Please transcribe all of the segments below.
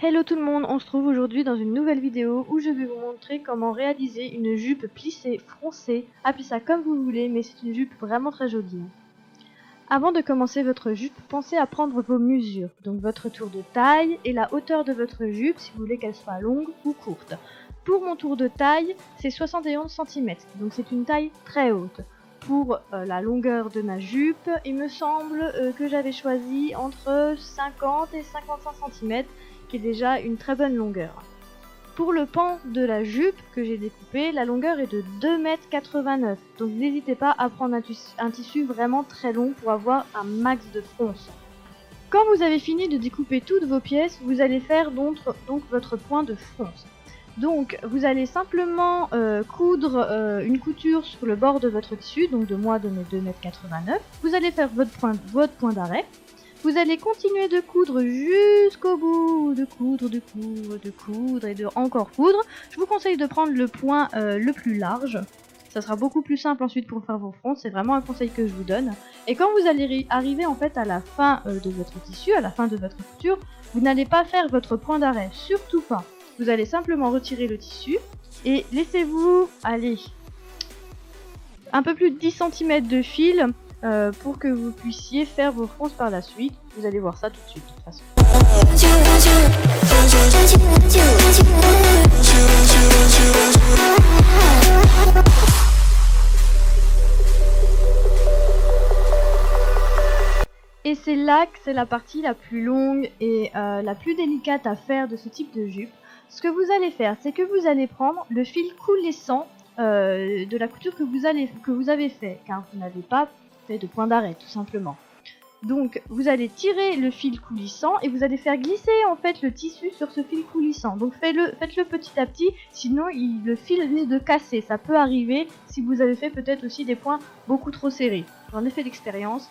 Hello tout le monde, on se trouve aujourd'hui dans une nouvelle vidéo où je vais vous montrer comment réaliser une jupe plissée froncée, appelez ça comme vous voulez, mais c'est une jupe vraiment très jolie. Avant de commencer votre jupe, pensez à prendre vos mesures, donc votre tour de taille et la hauteur de votre jupe si vous voulez qu'elle soit longue ou courte. Pour mon tour de taille, c'est 71 cm, donc c'est une taille très haute. Pour la longueur de ma jupe, il me semble que j'avais choisi entre 50 et 55 cm, qui est déjà une très bonne longueur. Pour le pan de la jupe que j'ai découpé, la longueur est de 2,89 m, donc n'hésitez pas à prendre un tissu vraiment très long pour avoir un max de fronce. Quand vous avez fini de découper toutes vos pièces, vous allez faire donc votre point de fronce. Donc vous allez simplement coudre une couture sur le bord de votre tissu, donc de mes 2,89 m. Vous allez faire votre point d'arrêt. Vous allez continuer de coudre jusqu'au bout, de coudre et de encore coudre. Je vous conseille de prendre le point le plus large. Ça sera beaucoup plus simple ensuite pour faire vos fronces, c'est vraiment un conseil que je vous donne. Et quand vous allez arriver en fait à la fin de votre tissu, à la fin de votre couture, vous n'allez pas faire votre point d'arrêt, surtout pas. Vous allez simplement retirer le tissu et laissez-vous aller un peu plus de 10 cm de fil pour que vous puissiez faire vos fronces par la suite. Vous allez voir ça tout de suite de toute façon. Et c'est là que c'est la partie la plus longue et la plus délicate à faire de ce type de jupe. Ce que vous allez faire, c'est que vous allez prendre le fil coulissant de la couture que vous avez fait, car vous n'avez pas fait de point d'arrêt tout simplement. Donc vous allez tirer le fil coulissant et vous allez faire glisser en fait le tissu sur ce fil coulissant. Donc faites-le petit à petit, sinon le fil risque de casser. Ça peut arriver si vous avez fait peut-être aussi des points beaucoup trop serrés. J'en ai fait l'expérience,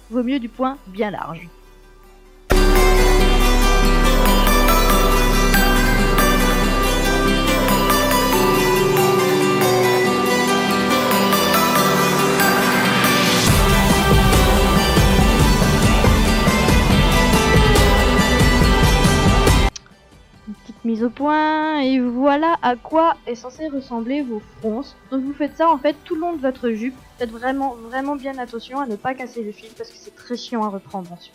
vaut mieux du point bien large. Mise au point, et voilà à quoi est censé ressembler vos fronces. Donc vous faites ça en fait tout le long de votre jupe. Faites vraiment bien attention à ne pas casser le fil parce que c'est très chiant à reprendre ensuite.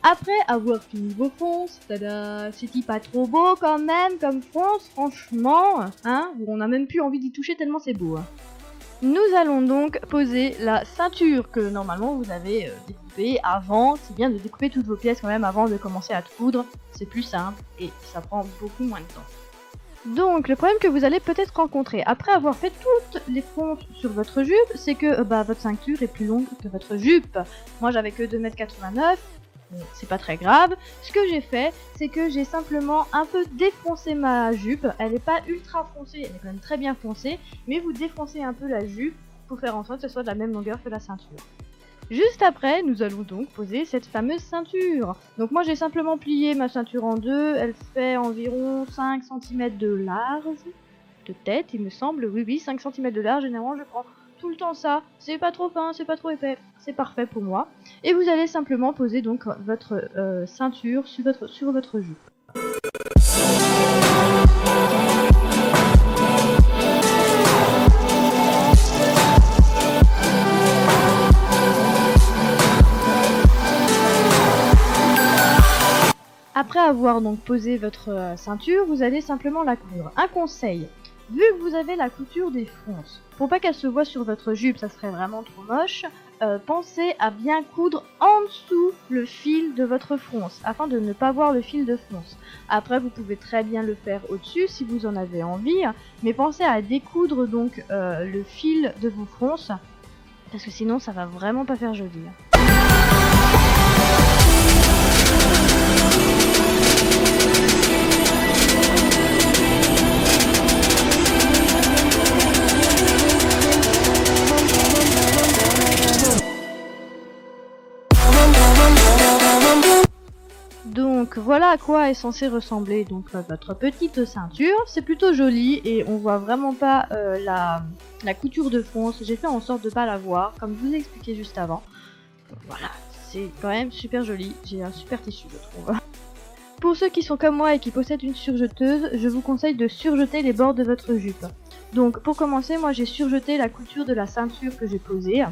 Après avoir fini vos fronces, tada, c'est-il pas trop beau quand même comme fronce, franchement, hein, on a même plus envie d'y toucher tellement c'est beau. Hein. Nous allons donc poser la ceinture que normalement vous avez découpée avant. C'est bien de découper toutes vos pièces quand même avant de commencer à coudre. C'est plus simple et ça prend beaucoup moins de temps. Donc le problème que vous allez peut-être rencontrer après avoir fait toutes les fronces sur votre jupe, c'est que votre ceinture est plus longue que votre jupe. Moi j'avais que 2,89 m. C'est pas très grave. Ce que j'ai fait, c'est que j'ai simplement un peu défoncé ma jupe. Elle n'est pas ultra foncée, elle est quand même très bien foncée, mais vous défoncez un peu la jupe pour faire en sorte que ce soit de la même longueur que la ceinture. Juste après, nous allons donc poser cette fameuse ceinture. Donc moi j'ai simplement plié ma ceinture en deux, elle fait environ 5 cm de large, de tête il me semble, oui 5 cm de large, généralement je prends tout le temps ça, c'est pas trop fin, c'est pas trop épais, c'est parfait pour moi. Et vous allez simplement poser donc votre ceinture sur votre jupe. Après avoir donc posé votre ceinture, vous allez simplement la coudre. Un conseil, vu que vous avez la couture des fronces, pour pas qu'elle se voit sur votre jupe, ça serait vraiment trop moche, pensez à bien coudre en dessous le fil de votre fronce, afin de ne pas voir le fil de fronce. Après vous pouvez très bien le faire au-dessus si vous en avez envie, mais pensez à découdre donc le fil de vos fronces, parce que sinon ça va vraiment pas faire joli. Donc voilà à quoi est censé ressembler donc votre petite ceinture. C'est plutôt joli et on voit vraiment pas la couture de fronce. J'ai fait en sorte de pas la voir comme je vous ai expliqué juste avant. Voilà, c'est quand même super joli. J'ai un super tissu je trouve. Pour ceux qui sont comme moi et qui possèdent une surjeteuse, je vous conseille de surjeter les bords de votre jupe. Donc pour commencer, moi j'ai surjeté la couture de la ceinture que j'ai posée.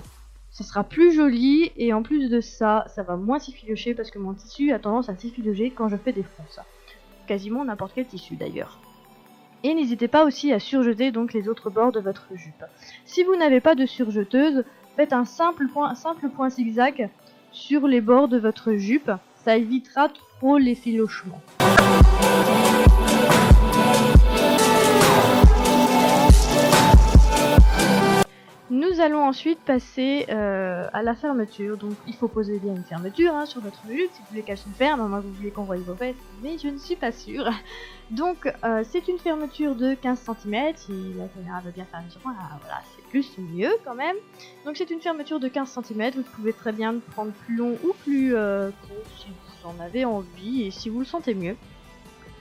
Ça sera plus joli et en plus de ça, ça va moins s'effilocher parce que mon tissu a tendance à s'effilocher quand je fais des fronces. Quasiment n'importe quel tissu d'ailleurs. Et n'hésitez pas aussi à surjeter donc les autres bords de votre jupe. Si vous n'avez pas de surjeteuse, faites un simple point zigzag sur les bords de votre jupe. Ça évitera trop l'effilochement. Nous allons ensuite passer à la fermeture. Donc il faut poser bien une fermeture sur votre jupe si vous voulez qu'elle se ferme. Moi vous voulez qu'on voie vos fesses, mais je ne suis pas sûre. Donc c'est une fermeture de 15 cm. Si la caméra veut bien faire une sur moi, voilà, c'est plus mieux quand même. Donc c'est une fermeture de 15 cm. Vous pouvez très bien prendre plus long ou plus court si vous en avez envie et si vous le sentez mieux.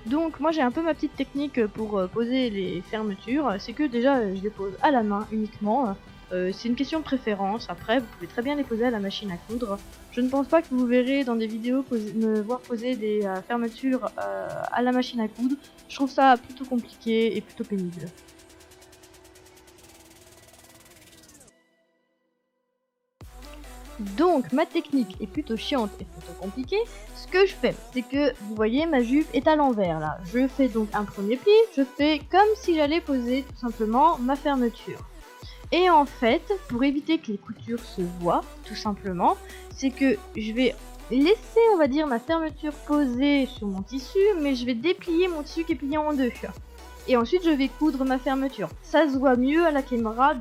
Donc moi j'ai un peu ma petite technique pour poser les fermetures. C'est que déjà je les pose à la main uniquement. C'est une question de préférence. Après vous pouvez très bien les poser à la machine à coudre. Je ne pense pas que vous verrez dans des vidéos me voir poser des fermetures à la machine à coudre. Je trouve ça plutôt compliqué et plutôt pénible. Donc ma technique est plutôt chiante et plutôt compliquée. Ce que je fais, c'est que vous voyez ma jupe est à l'envers là. Je fais donc un premier pli, je fais comme si j'allais poser tout simplement ma fermeture. Et en fait, pour éviter que les coutures se voient, tout simplement, c'est que je vais laisser, on va dire, ma fermeture posée sur mon tissu, mais je vais déplier mon tissu qui est plié en deux. Et ensuite, je vais coudre ma fermeture. Ça se voit mieux à la caméra,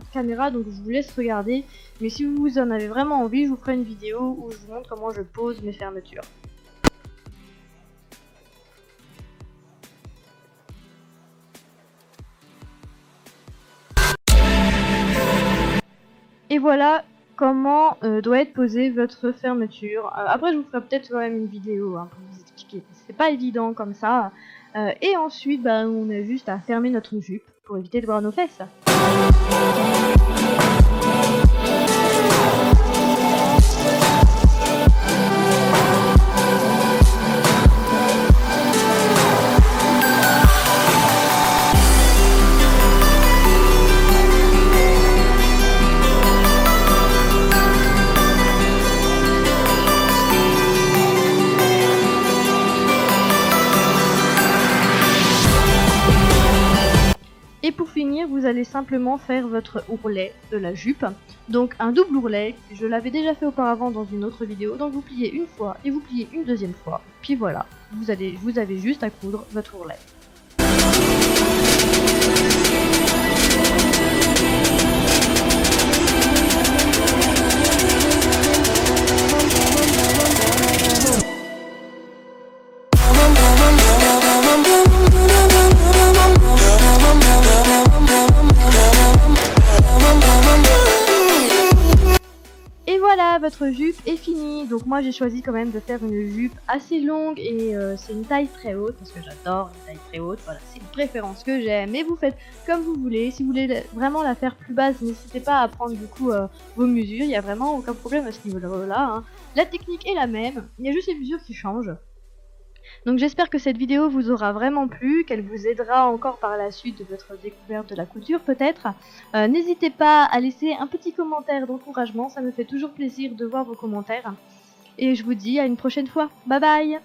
donc je vous laisse regarder. Mais si vous en avez vraiment envie, je vous ferai une vidéo où je vous montre comment je pose mes fermetures. Et voilà comment doit être posée votre fermeture. Après je vous ferai peut-être quand même une vidéo pour vous expliquer. C'est pas évident comme ça. Et ensuite on a juste à fermer notre jupe pour éviter de voir nos fesses. Et pour finir, vous allez simplement faire votre ourlet de la jupe. Donc un double ourlet, je l'avais déjà fait auparavant dans une autre vidéo. Donc vous pliez une fois et vous pliez une deuxième fois. Puis voilà, vous avez juste à coudre votre ourlet. Voilà, votre jupe est finie. Donc moi j'ai choisi quand même de faire une jupe assez longue et c'est une taille très haute parce que j'adore une taille très haute. Voilà, c'est une préférence que j'ai. Mais vous faites comme vous voulez. Si vous voulez vraiment la faire plus basse, n'hésitez pas à prendre du coup vos mesures. Il n'y a vraiment aucun problème à ce niveau-là. La technique est la même. Il y a juste les mesures qui changent. Donc j'espère que cette vidéo vous aura vraiment plu, qu'elle vous aidera encore par la suite de votre découverte de la couture peut-être. N'hésitez pas à laisser un petit commentaire d'encouragement, ça me fait toujours plaisir de voir vos commentaires. Et je vous dis à une prochaine fois. Bye bye!